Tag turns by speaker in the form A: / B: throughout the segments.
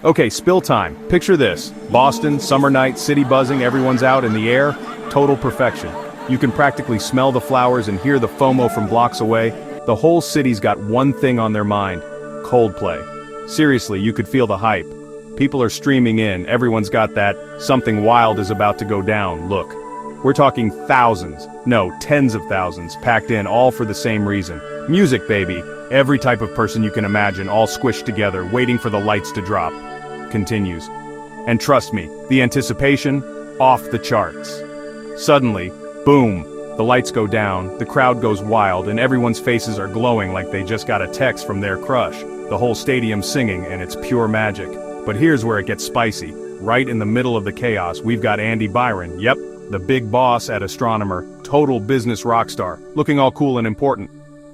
A: Okay, spill time. Picture this. Boston, summer night, city buzzing, everyone's out in the air. Total perfection. You can practically smell the flowers and hear the FOMO from blocks away. The whole city's got one thing on their mind. Coldplay. Seriously, you could feel the hype. People are streaming in, everyone's got that something wild is about to go down look. We're talking thousands, no, tens of thousands, packed in all for the same reason. Music, baby. Every type of person you can imagine, all squished together, waiting for the lights to drop. Continues. And trust me, the anticipation, off the charts. Suddenly, boom, the lights go down, the crowd goes wild, and everyone's faces are glowing like they just got a text from their crush. The whole stadium singing, and it's pure magic. But here's where it gets spicy. Right in the middle of the chaos, we've got Andy Byron, yep, the big boss at Astronomer, total business rock star, looking all cool and important.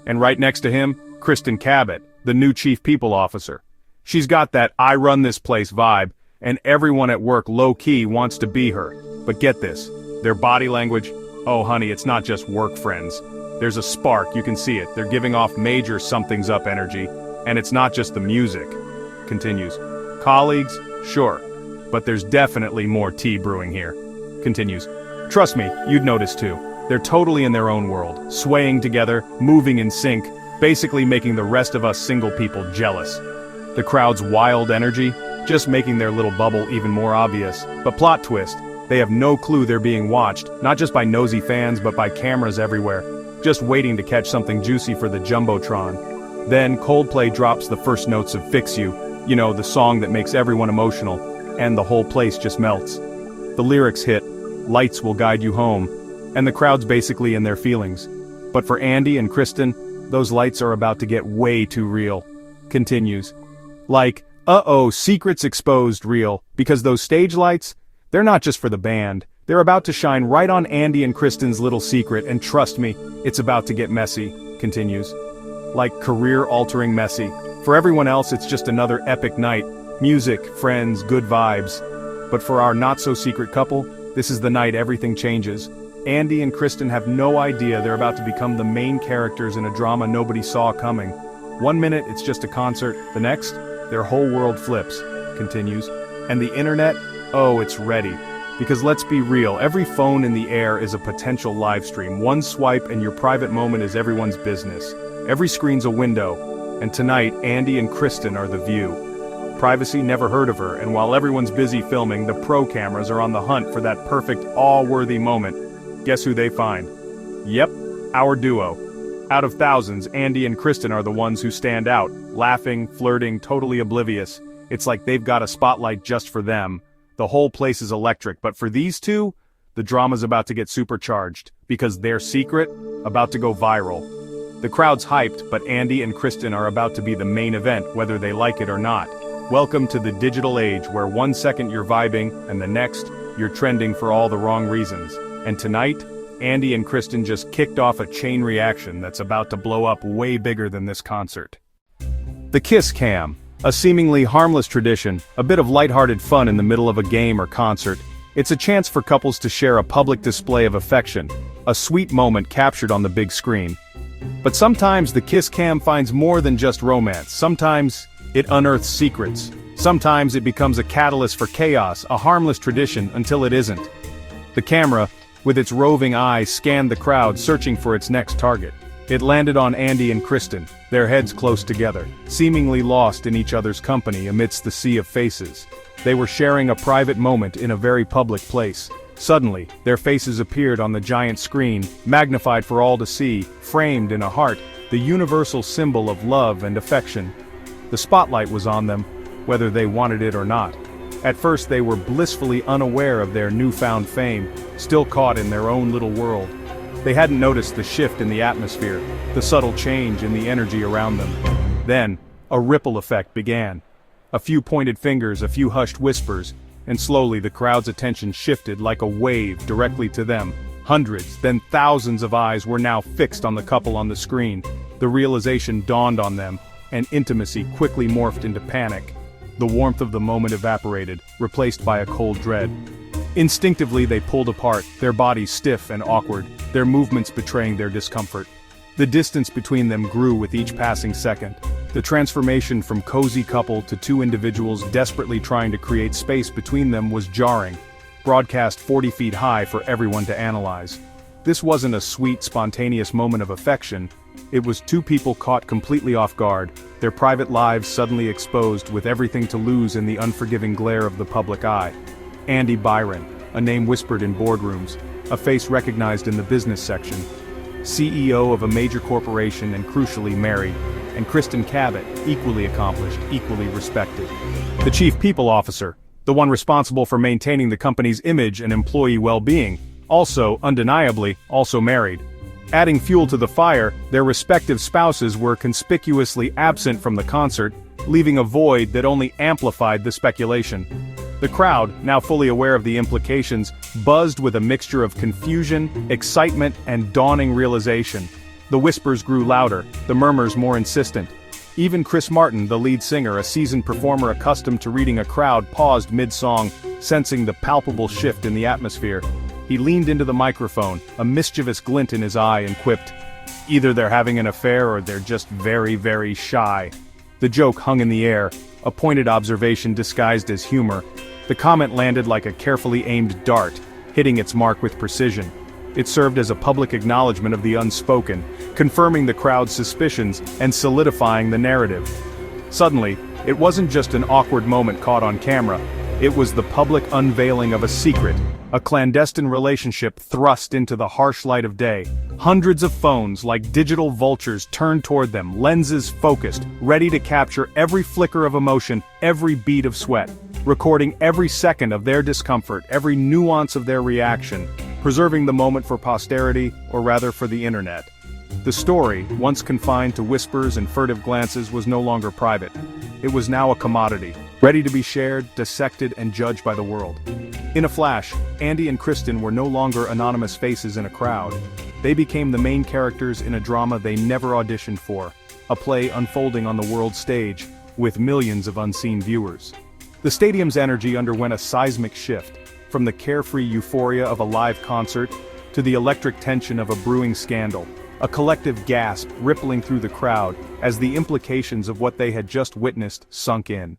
A: And right next to him, Kristen Cabot, the new chief people officer. She's got that I run this place vibe, and everyone at work low-key wants to be her. But get this, their body language, oh honey, it's not just work friends. There's a spark, you can see it, they're giving off major something's up energy, and it's not just the music. Continues. Colleagues? Sure. But there's definitely more tea brewing here. Continues. Trust me, you'd notice too. They're totally in their own world, swaying together, moving in sync, basically making the rest of us single people jealous. The crowd's wild energy, just making their little bubble even more obvious. But plot twist, they have no clue they're being watched, not just by nosy fans but by cameras everywhere, just waiting to catch something juicy for the Jumbotron. Then Coldplay drops the first notes of Fix You, you know, the song that makes everyone emotional, and the whole place just melts. The lyrics hit, lights will guide you home, and the crowd's basically in their feelings. But for Andy and Kristen, those lights are about to get way too real. Continues. Like, uh-oh, secrets exposed real, because those stage lights, they're not just for the band. They're about to shine right on Andy and Kristen's little secret, and trust me, it's about to get messy. Continues. Like career-altering messy. For everyone else, it's just another epic night. Music, friends, good vibes. But for our not-so-secret couple, this is the night everything changes. Andy and Kristen have no idea they're about to become the main characters in a drama nobody saw coming. 1 minute, it's just a concert. The next, their whole world flips. Continues. And the internet? Oh, it's ready. Because let's be real, every phone in the air is a potential live stream. One swipe and your private moment is everyone's business. Every screen's a window. And tonight, Andy and Kristen are the view. Privacy, never heard of her, and while everyone's busy filming, the pro cameras are on the hunt for that perfect, awe-worthy moment. Guess who they find? Yep, our duo. Out of thousands, Andy and Kristen are the ones who stand out, laughing, flirting, totally oblivious. It's like they've got a spotlight just for them. The whole place is electric, but for these two, the drama's about to get supercharged, because their secret, about to go viral. The crowd's hyped, but Andy and Kristen are about to be the main event, whether they like it or not. Welcome to the digital age, where 1 second you're vibing, and the next, you're trending for all the wrong reasons. And tonight, Andy and Kristen just kicked off a chain reaction that's about to blow up way bigger than this concert. The Kiss Cam, a seemingly harmless tradition, a bit of lighthearted fun in the middle of a game or concert. It's a chance for couples to share a public display of affection, a sweet moment captured on the big screen. But sometimes the Kiss Cam finds more than just romance. Sometimes it unearths secrets. Sometimes it becomes a catalyst for chaos, a harmless tradition until it isn't. The camera, with its roving eyes, scanned the crowd, searching for its next target. It landed on Andy and Kristen, their heads close together, seemingly lost in each other's company amidst the sea of faces. They were sharing a private moment in a very public place. Suddenly, their faces appeared on the giant screen, magnified for all to see, framed in a heart, the universal symbol of love and affection. The spotlight was on them, whether they wanted it or not. At first they were blissfully unaware of their newfound fame, still caught in their own little world. They hadn't noticed the shift in the atmosphere, the subtle change in the energy around them. Then, a ripple effect began. A few pointed fingers, a few hushed whispers, and slowly the crowd's attention shifted like a wave directly to them. Hundreds, then thousands of eyes were now fixed on the couple on the screen. The realization dawned on them, and intimacy quickly morphed into panic. The warmth of the moment evaporated, replaced by a cold dread. Instinctively they pulled apart, their bodies stiff and awkward, their movements betraying their discomfort. The distance between them grew with each passing second. The transformation from cozy couple to two individuals desperately trying to create space between them was jarring, broadcast 40 feet high for everyone to analyze. This wasn't a sweet, spontaneous moment of affection. It was two people caught completely off guard, their private lives suddenly exposed with everything to lose in the unforgiving glare of the public eye. Andy Byron, a name whispered in boardrooms, a face recognized in the business section, CEO of a major corporation and crucially married, and Kristen Cabot, equally accomplished, equally respected. The chief people officer, the one responsible for maintaining the company's image and employee well-being, also, undeniably, also married. Adding fuel to the fire, their respective spouses were conspicuously absent from the concert, leaving a void that only amplified the speculation. The crowd, now fully aware of the implications, buzzed with a mixture of confusion, excitement, and dawning realization. The whispers grew louder, the murmurs more insistent. Even Chris Martin, the lead singer, a seasoned performer accustomed to reading a crowd, paused mid-song, sensing the palpable shift in the atmosphere. He leaned into the microphone, a mischievous glint in his eye, and quipped, "Either they're having an affair or they're just very, very shy." The joke hung in the air, a pointed observation disguised as humor. The comment landed like a carefully aimed dart, hitting its mark with precision. It served as a public acknowledgement of the unspoken, confirming the crowd's suspicions and solidifying the narrative. Suddenly, it wasn't just an awkward moment caught on camera, it was the public unveiling of a secret, a clandestine relationship thrust into the harsh light of day. Hundreds of phones, like digital vultures, turned toward them, lenses focused, ready to capture every flicker of emotion, every bead of sweat, recording every second of their discomfort, every nuance of their reaction, preserving the moment for posterity, or rather for the internet. The story, once confined to whispers and furtive glances, was no longer private. It was now a commodity, ready to be shared, dissected, and judged by the world. In a flash, Andy and Kristen were no longer anonymous faces in a crowd. They became the main characters in a drama they never auditioned for, a play unfolding on the world stage, with millions of unseen viewers. The stadium's energy underwent a seismic shift, from the carefree euphoria of a live concert to the electric tension of a brewing scandal, a collective gasp rippling through the crowd as the implications of what they had just witnessed sunk in.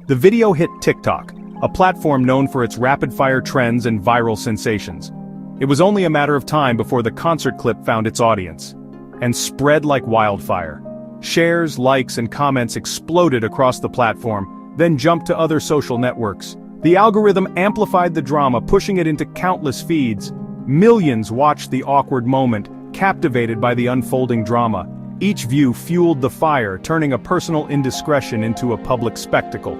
A: The video hit TikTok, a platform known for its rapid-fire trends and viral sensations. It was only a matter of time before the concert clip found its audience, and spread like wildfire. Shares, likes, and comments exploded across the platform, then jumped to other social networks. The algorithm amplified the drama, pushing it into countless feeds. Millions watched the awkward moment, captivated by the unfolding drama. Each view fueled the fire, turning a personal indiscretion into a public spectacle.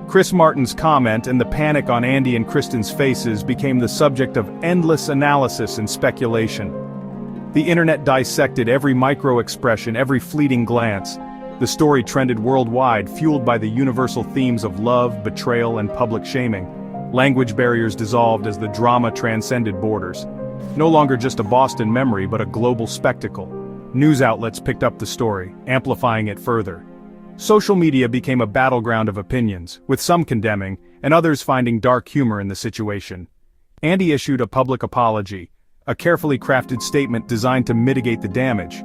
A: Chris Martin's comment and the panic on Andy and Kristen's faces became the subject of endless analysis and speculation. The internet dissected every micro-expression, every fleeting glance. The story trended worldwide, fueled by the universal themes of love, betrayal, and public shaming. Language barriers dissolved as the drama transcended borders. No longer just a Boston memory, but a global spectacle. News outlets picked up the story, amplifying it further. Social media became a battleground of opinions, with some condemning, and others finding dark humor in the situation. Andy issued a public apology, a carefully crafted statement designed to mitigate the damage.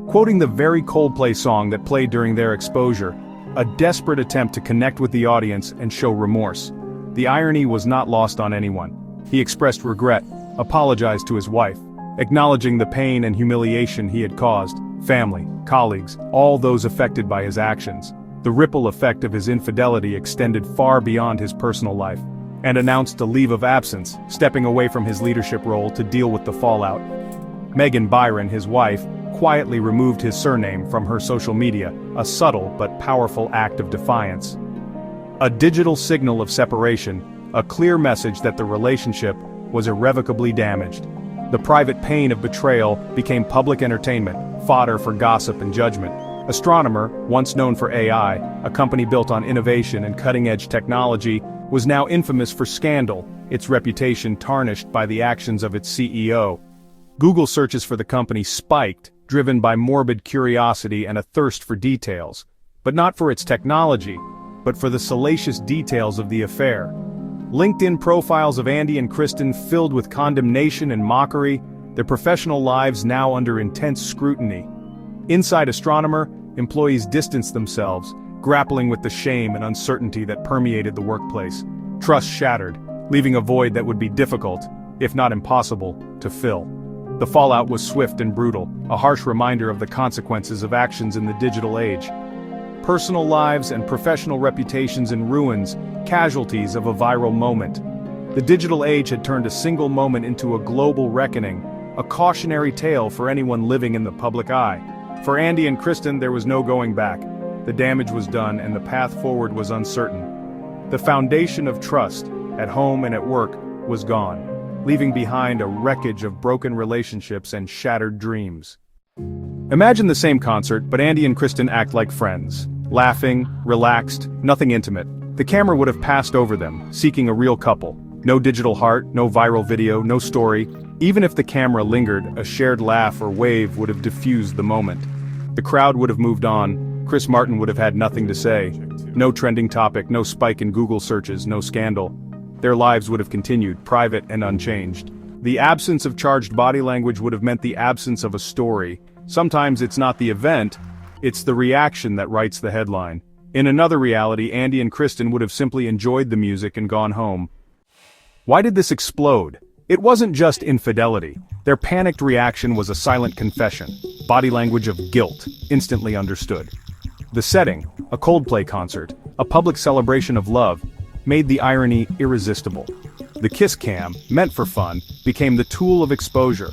A: Quoting the very Coldplay song that played during their exposure, a desperate attempt to connect with the audience and show remorse. The irony was not lost on anyone. He expressed regret, apologized to his wife, acknowledging the pain and humiliation he had caused, family, colleagues, all those affected by his actions. The ripple effect of his infidelity extended far beyond his personal life, and announced a leave of absence, stepping away from his leadership role to deal with the fallout. Megan Byron, his wife, quietly removed his surname from her social media, a subtle but powerful act of defiance. A digital signal of separation, a clear message that the relationship was irrevocably damaged. The private pain of betrayal became public entertainment, fodder for gossip and judgment. Astronomer, once known for AI, a company built on innovation and cutting-edge technology, was now infamous for scandal, its reputation tarnished by the actions of its CEO. Google searches for the company spiked, driven by morbid curiosity and a thirst for details. But not for its technology, but for the salacious details of the affair. LinkedIn profiles of Andy and Kristen filled with condemnation and mockery, their professional lives now under intense scrutiny. Inside Astronomer, employees distanced themselves, grappling with the shame and uncertainty that permeated the workplace. Trust shattered, leaving a void that would be difficult, if not impossible, to fill. The fallout was swift and brutal, a harsh reminder of the consequences of actions in the digital age. Personal lives and professional reputations in ruins, casualties of a viral moment. The digital age had turned a single moment into a global reckoning, a cautionary tale for anyone living in the public eye. For Andy and Kristen, there was no going back. The damage was done and the path forward was uncertain. The foundation of trust, at home and at work, was gone, leaving behind a wreckage of broken relationships and shattered dreams. Imagine the same concert, but Andy and Kristen act like friends. Laughing, relaxed, nothing intimate. The camera would have passed over them, seeking a real couple. No digital heart, no viral video, no story. Even if the camera lingered, a shared laugh or wave would have diffused the moment. The crowd would have moved on. Chris Martin would have had nothing to say. No trending topic, no spike in Google searches, no scandal. Their lives would have continued, private and unchanged. The absence of charged body language would have meant the absence of a story. Sometimes it's not the event, it's the reaction that writes the headline. In another reality, Andy and Kristen would have simply enjoyed the music and gone home. Why did this explode? It wasn't just infidelity. Their panicked reaction was a silent confession, body language of guilt, instantly understood. The setting, a Coldplay concert, a public celebration of love, made the irony irresistible. The kiss cam, meant for fun, became the tool of exposure.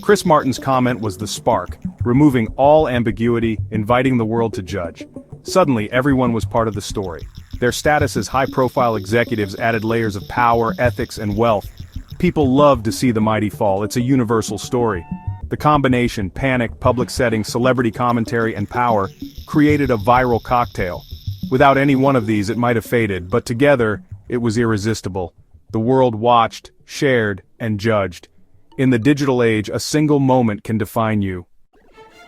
A: Chris Martin's comment was the spark, removing all ambiguity, inviting the world to judge. Suddenly, everyone was part of the story. Their status as high-profile executives added layers of power, ethics, and wealth. People love to see the mighty fall. It's a universal story. The combination, panic, public setting, celebrity commentary, and power, created a viral cocktail. Without any one of these, it might have faded, but together, it was irresistible. The world watched, shared, and judged. In the digital age, a single moment can define you.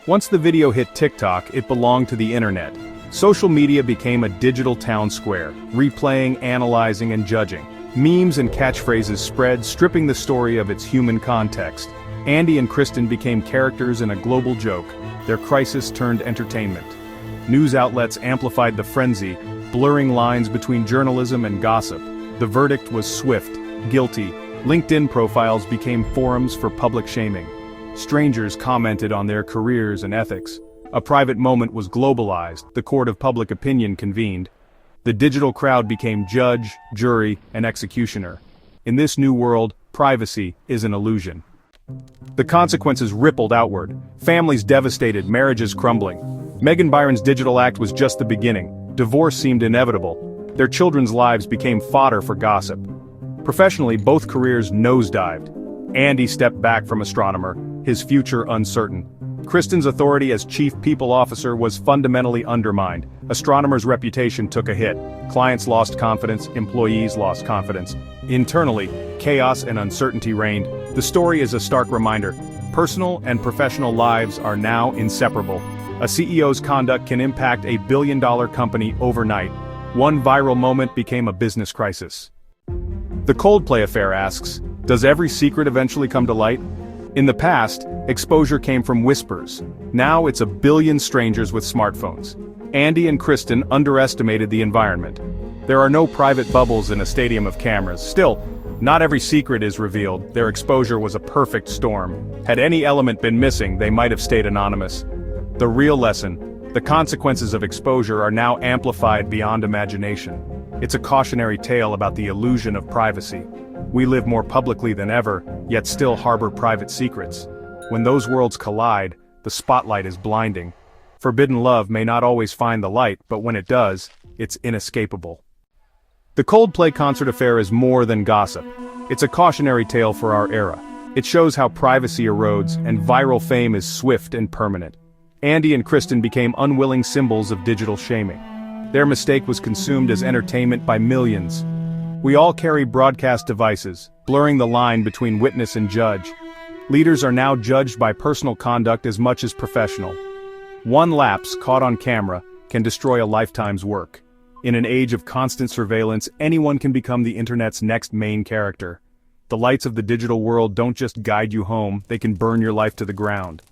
A: Once the video hit TikTok, it belonged to the internet. Social media became a digital town square, replaying, analyzing, and judging. Memes and catchphrases spread, stripping the story of its human context. Andy and Kristen became characters in a global joke. Their crisis turned entertainment. News outlets amplified the frenzy, blurring lines between journalism and gossip. The verdict was swift, guilty. LinkedIn profiles became forums for public shaming. Strangers commented on their careers and ethics. A private moment was globalized, the court of public opinion convened. The digital crowd became judge, jury, and executioner. In this new world, privacy is an illusion. The consequences rippled outward. Families devastated, marriages crumbling. Megan Byron's digital act was just the beginning. Divorce seemed inevitable. Their children's lives became fodder for gossip. Professionally, both careers nosedived. Andy stepped back from astronomer, his future uncertain. Kristen's authority as chief people officer was fundamentally undermined. Astronomer's reputation took a hit. Clients lost confidence, employees lost confidence. Internally, chaos and uncertainty reigned. The story is a stark reminder. Personal and professional lives are now inseparable. A CEO's conduct can impact a billion-dollar company overnight. One viral moment became a business crisis. The Coldplay affair asks, does every secret eventually come to light? In the past, exposure came from whispers. Now it's a billion strangers with smartphones. Andy and Kristen underestimated the environment. There are no private bubbles in a stadium of cameras. Still, not every secret is revealed. Their exposure was a perfect storm. Had any element been missing, they might have stayed anonymous. The real lesson, the consequences of exposure are now amplified beyond imagination. It's a cautionary tale about the illusion of privacy. We live more publicly than ever, yet still harbor private secrets. When those worlds collide, the spotlight is blinding. Forbidden love may not always find the light, but when it does, it's inescapable. The Coldplay concert affair is more than gossip. It's a cautionary tale for our era. It shows how privacy erodes and viral fame is swift and permanent. Andy and Kristen became unwilling symbols of digital shaming. Their mistake was consumed as entertainment by millions. We all carry broadcast devices, blurring the line between witness and judge. Leaders are now judged by personal conduct as much as professional. One lapse caught on camera can destroy a lifetime's work. In an age of constant surveillance, anyone can become the internet's next main character. The lights of the digital world don't just guide you home, they can burn your life to the ground.